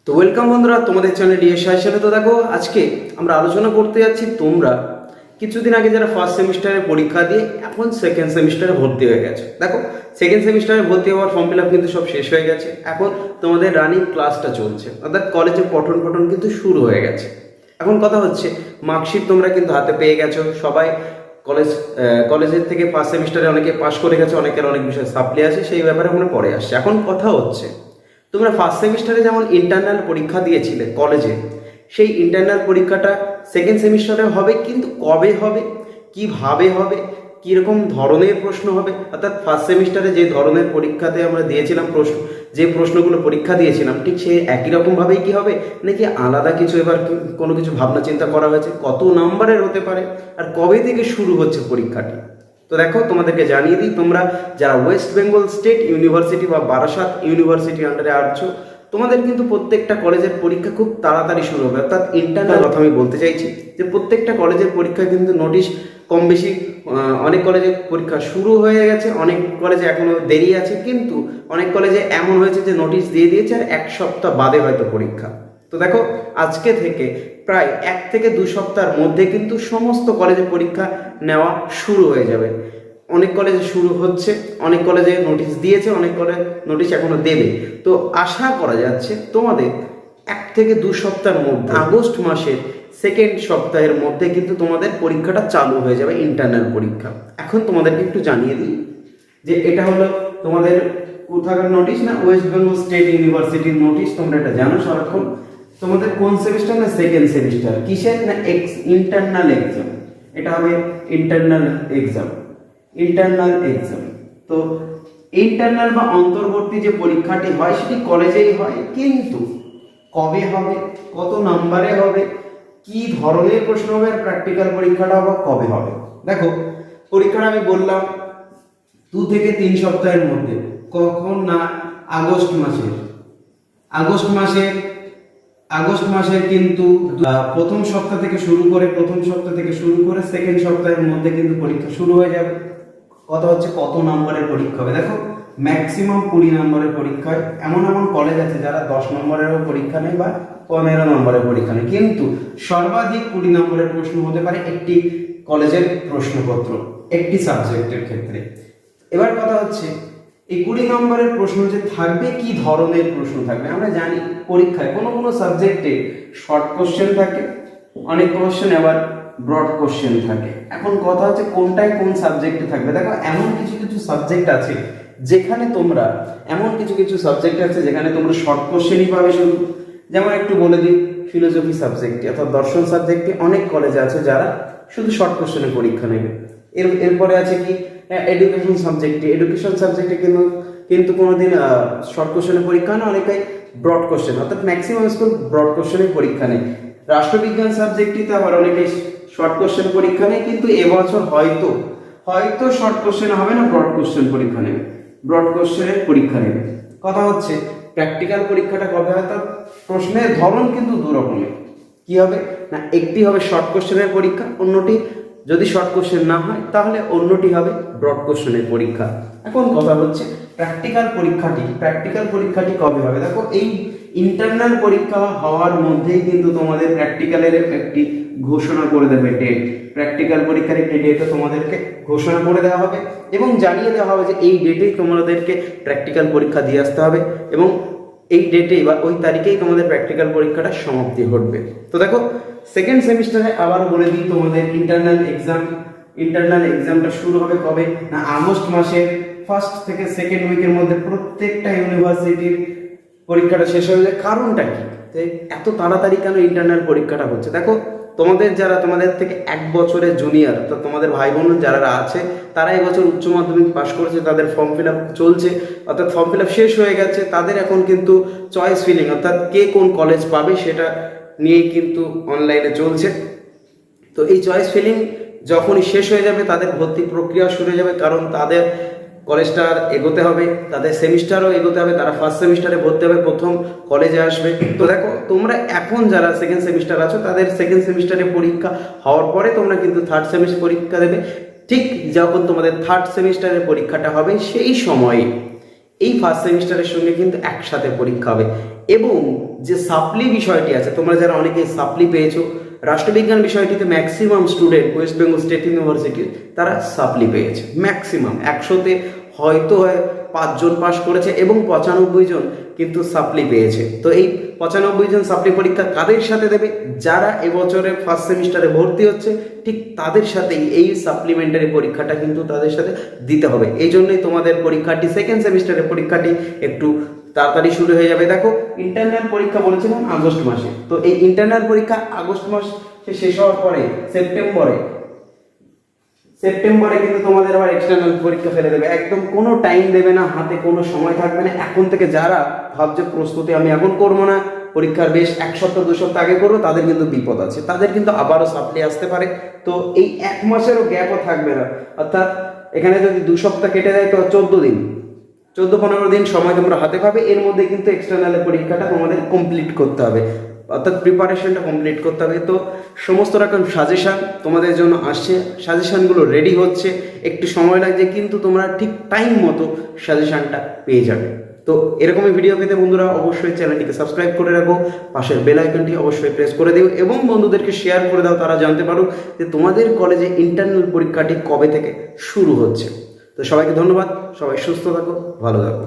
তো ওয়েলকাম বন্ধুরা, তোমাদের চ্যানেল ডিএস সাহেব। তো দেখো, আজকে আমরা আলোচনা করতে যাচ্ছি তোমরা কিছুদিন আগে যারা ফার্স্ট সেমিস্টারে পরীক্ষা দিয়ে এখন সেকেন্ড সেমিস্টারে ভর্তি হয়ে গেছে। দেখো, সেকেন্ড সেমিস্টারে ভর্তি হওয়ার ফর্ম ফিল আপ কিন্তু সব শেষ হয়ে গেছে। এখন তোমাদের রানিং ক্লাসটা চলছে, অর্থাৎ কলেজে পঠন কিন্তু শুরু হয়ে গেছে। এখন কথা হচ্ছে, মার্কশিট তোমরা কিন্তু হাতে পেয়ে গেছো সবাই। কলেজের থেকে ফার্স্ট সেমিস্টারে অনেকে পাস করে গেছে, অনেকের অনেক বিষয় সাপ্লি আছে, সেই ব্যাপারে আমরা পরে আসছে। এখন কথা হচ্ছে, তোমরা ফার্স্ট সেমিস্টারে যেমন ইন্টারনাল পরীক্ষা দিয়েছিলে কলেজে, সেই ইন্টারনাল পরীক্ষাটা সেকেন্ড সেমিস্টারে হবে, কিন্তু কবে হবে, কিভাবে হবে, কীরকম ধরনের প্রশ্ন হবে, অর্থাৎ ফার্স্ট সেমিস্টারে যে ধরনের পরীক্ষাতে আমরা দিয়েছিলাম যে প্রশ্নগুলো পরীক্ষা দিয়েছিলাম, ঠিক সেই একই রকমভাবেই কি হবে, নাকি আলাদা কিছু এবার কোনো কিছু ভাবনা চিন্তা করা হয়েছে, কত নাম্বারের হতে পারে, আর কবে থেকে শুরু হচ্ছে পরীক্ষাটি। তো দেখো, তোমাদেরকে জানিয়ে দিই, তোমরা যারা ওয়েস্ট বেঙ্গল স্টেট ইউনিভার্সিটি বা বারাসাত ইউনিভার্সিটি আন্ডারে আছো, তোমাদের কিন্তু প্রত্যেকটা কলেজের পরীক্ষা খুব তাড়াতাড়ি শুরু হবে। অর্থাৎ ইন্টারনাল কথা আমি বলতে চাইছি যে প্রত্যেকটা কলেজের পরীক্ষা কিন্তু নোটিশ কম বেশি, অনেক কলেজের পরীক্ষা শুরু হয়ে গেছে, অনেক কলেজে এখনো দেরি আছে, কিন্তু অনেক কলেজে এমন হয়েছে যে নোটিশ দিয়ে দিয়েছে আর এক সপ্তাহ বাদে হয়তো পরীক্ষা। তো দেখো, আজকে থেকে প্রায় 1 থেকে 2 সপ্তাহের মধ্যে কিন্তু সমস্ত কলেজে পরীক্ষা নেওয়া শুরু হয়ে যাবে। অনেক কলেজে শুরু হচ্ছে, অনেক কলেজে নোটিশ দিয়েছে, অনেক কলেজ নোটিশ এখনো দেবে। তো আশা করা যাচ্ছে তোমাদের 1 থেকে 2 সপ্তাহের মধ্যে, আগস্ট মাসের সেকেন্ড সপ্তাহের মধ্যে কিন্তু তোমাদের পরীক্ষাটা চালু হয়ে যাবে, ইন্টারনাল পরীক্ষা। এখন তোমাদেরকে একটু জানিয়ে দিই যে এটা হলো তোমাদের কোথাকার নোটিশ, না ওয়েস্ট বেঙ্গল স্টেট ইউনিভার্সিটির নোটিশ। তোমরা এটা জানো সারাক্ষণ। তোমাদের কোন সেমিস্টার, না সেকেন্ড সেমিস্টার, কিসের, না ইন্টারনাল এক্সাম। এটা হবে ইন্টারনাল এক্সাম। তো ইন্টারনাল বা অন্তর্বর্তী যে পরীক্ষাটি হয় সেটি কলেজেই হয়, কিন্তু কবে হবে, কত নাম্বারে হবে, কি ধরনের প্রশ্ন হবে, আর প্র্যাকটিক্যাল পরীক্ষাটা আবার কবে হবে। দেখো, পরীক্ষাটা আমি বললাম 2 থেকে 3 সপ্তাহের মধ্যে। কখন, না আগস্ট মাসের কিন্তু প্রথম সপ্তাহ থেকে শুরু করে সেকেন্ড সপ্তাহের মধ্যে কিন্তু পরীক্ষা শুরু হয়ে যাবে। কথা হচ্ছে কত নম্বরের পরীক্ষা হবে। দেখো, ম্যাক্সিমাম 20 নম্বরের পরীক্ষা হয়। এমন কলেজ আছে যারা 10 নম্বরেরও পরীক্ষা নেয় বা 15 নম্বরের পরীক্ষা নেয়, কিন্তু সর্বাধিক 20 নম্বরের প্রশ্ন হতে পারে একটি কলেজের প্রশ্নপত্র, একটি সাবজেক্টের ক্ষেত্রে। এবার কথা হচ্ছে, এই 20 নম্বরের প্রশ্ন যে থাকবে, কি ধরনের প্রশ্ন থাকবে। আমরা জানি পরীক্ষায় কোনো সাবজেক্টে শর্ট কোশ্চেন থাকে, অনেক কোশ্চেন আবার ব্রড কোশ্চেন থাকে। এখন কথা হচ্ছে কোনটায় কোন সাবজেক্টে থাকবে। দেখো, এমন কিছু সাবজেক্ট আছে যেখানে তোমরা শর্ট কোশ্চেনই পাবে শুধু। যেমন একটু বলে দিই, ফিলোসফি সাবজেক্টে অর্থাৎ দর্শন সাবজেক্টে অনেক কলেজে আছে যারা শুধু শর্ট কোশ্চেনের পরীক্ষা নেবে। এরপরে আছে কি, এডুকেশন সাবজেক্টে কিন্তু কোনোদিন শর্ট কোশ্চেনের পরীক্ষা না, অনেকেই ব্রড কোশ্চেন, অর্থাৎ ম্যাক্সিমাম স্কুল ব্রড কোশ্চেনের পরীক্ষা নেয়। রাষ্ট্রবিজ্ঞান সাবজেক্টটিতে আবার অনেকে শর্ট কোশ্চেন পরীক্ষা নেয়, কিন্তু এবছর হয়তো শর্ট কোশ্চেন হবে না, ব্রড কোশ্চেনের পরীক্ষা নেবে। কথা হচ্ছে, প্র্যাকটিক্যাল পরীক্ষাটা কবে হয়, তার প্রশ্নের ধরন কিন্তু 2 রকমের। কি হবে, না একটি হবে শর্ট কোশ্চেনের পরীক্ষা, অন্যটি যদি শর্ট কোশ্চেন না হয় তাহলে অন্যটি হবে ব্রড কোশ্চেনের পরীক্ষা। এখন কথা হচ্ছে, প্র্যাকটিক্যাল পরীক্ষাটি কবে হবে। দেখো, এই ইন্টারনাল পরীক্ষা হওয়ার মধ্যেই কিন্তু তোমাদের প্র্যাকটিক্যালের একটি ঘোষণা করে দেবে ডেট। প্র্যাকটিক্যাল পরীক্ষার একটি ডেটও তোমাদেরকে ঘোষণা করে দেওয়া হবে এবং জানিয়ে দেওয়া হবে যে এই ডেটেই তোমাদেরকে প্র্যাকটিক্যাল পরীক্ষা দিয়ে আসতে হবে, এবং এই ডেটেই বা ওই তারিখেই তোমাদের প্র্যাকটিক্যাল পরীক্ষাটা সমাপ্তি ঘটবে। তো দেখো, সেকেন্ড সেমিস্টারে আবার বলে দিই, তোমাদের ইন্টারনাল এক্সামটা শুরু হবে কবে, না আগস্ট মাসের ফার্স্ট থেকে সেকেন্ড উইকের মধ্যে প্রত্যেকটা ইউনিভার্সিটির পরীক্ষাটা শেষ হয়ে যায়। কারণটা কি, এত তাড়াতাড়ি কেন ইন্টারনাল পরীক্ষাটা হচ্ছে। দেখো, তোমাদের থেকে 1 বছরের জুনিয়র, তো তোমাদের ভাই বোন যারা আছে তারা এবছর উচ্চ মাধ্যমিক পাশ করেছে, তাদের ফর্ম ফিল আপ চলছে, অর্থাৎ ফর্ম ফিল আপ শেষ হয়ে গেছে। তাদের এখন কিন্তু চয়েস ফিলিং, অর্থাৎ কে কোন কলেজ পাবে সেটা নিয়েই কিন্তু অনলাইনে চলছে। তো এই চয়েস ফিলিং যখনই শেষ হয়ে যাবে, তাদের ভর্তি প্রক্রিয়া শুরু হয়ে যাবে, কারণ তাদের কলেজটা এগোতে হবে, তাদের সেমিস্টারও এগোতে হবে, তারা ফার্স্ট সেমিস্টারে ভর্তি হবে, প্রথম কলেজে আসবে। তো দেখো, তোমরা এখন যারা সেকেন্ড সেমিস্টার আছো, তাদের সেকেন্ড সেমিস্টারে পরীক্ষা হওয়ার পরে তোমরা কিন্তু থার্ড সেমিস্টার পরীক্ষা দেবে। ঠিক যখন তোমাদের থার্ড সেমিস্টারের পরীক্ষাটা হবে, সেই সময়ে এই ফার্স্ট সেমিস্টারের সঙ্গে কিন্তু একসাথে পরীক্ষা হবে। এবং যে সাপ্লি বিষয়টি আছে, তোমরা যারা অনেকেই সাপ্লি পেয়েছো, রাষ্ট্রবিজ্ঞান বিষয়টিতে maximum student West Bengal state university তারা সাপ্লি পেয়েছে। ম্যাক্সিমাম 100তে হয়তো 5 জন পাস করেছে এবং 95 জন কিন্তু সাপ্লি পেয়েছে। তো এই 95 জন সাপ্লি পরীক্ষা কাদের সাথে দেবে? যারা এবছরে ফার্স্ট সেমিস্টারে ভর্তি হচ্ছে ঠিক তাদের সাথেই এই সাপ্লিমেন্টারি পরীক্ষাটা কিন্তু তাদের সাথে দিতে হবে। এই জন্যই তোমাদের পরীক্ষাটি সেকেন্ড সেমিস্টারের পরীক্ষাটি একটু তাড়াতাড়ি শুরু হয়ে যাবে। দেখো, ইন্টারনাল পরীক্ষা বলেছিলাম আগস্ট মাসে, তো এই ইন্টারনাল পরীক্ষা আগস্ট মাসে শেষ হওয়ার পরে সেপ্টেম্বরে কিন্তু তোমাদের আবার এক্সটার্নাল পরীক্ষা ফেলে দেবে। একদম কোনো টাইম দেবে না, হাতে কোনো সময় থাকবে না। এখন থেকে যারা ভাবছে প্রস্তুতি আমি এখন করবো না, পরীক্ষার বেশ 1 সপ্তাহ 2 সপ্তাহ আগে করবো, তাদের কিন্তু বিপদ আছে। তাদের কিন্তু আবারও সাপ্লি আসতে পারে। তো এই 1 মাসেরও গ্যাপও থাকবে না, অর্থাৎ এখানে যদি 2 সপ্তাহ কেটে যায় তো 14-15 দিন সময় তোমরা হাতে পাবে। এর মধ্যে কিন্তু এক্সটার্নালের পরীক্ষাটা তোমাদের কমপ্লিট করতে হবে, অর্থাৎ প্রিপারেশনটা কমপ্লিট করতে হবে। তো সমস্ত রকম সাজেশান তোমাদের জন্য আসছে, সাজেশানগুলো রেডি হচ্ছে, একটু সময় লাগছে কিন্তু তোমরা ঠিক টাইম মতো সাজেশানটা পেয়ে যাবে। তো এরকমই ভিডিও পেতে বন্ধুরা অবশ্যই চ্যানেলটিকে সাবস্ক্রাইব করে রাখো, পাশের বেল আইকনটি অবশ্যই প্রেস করে দিও এবং বন্ধুদেরকে শেয়ার করে দাও, তারা জানতে পারো যে তোমাদের কলেজে ইন্টারনাল পরীক্ষাটি কবে থেকে শুরু হচ্ছে। তো সবাইকে ধন্যবাদ, সবাই সুস্থ থাকো, ভালো থাকো।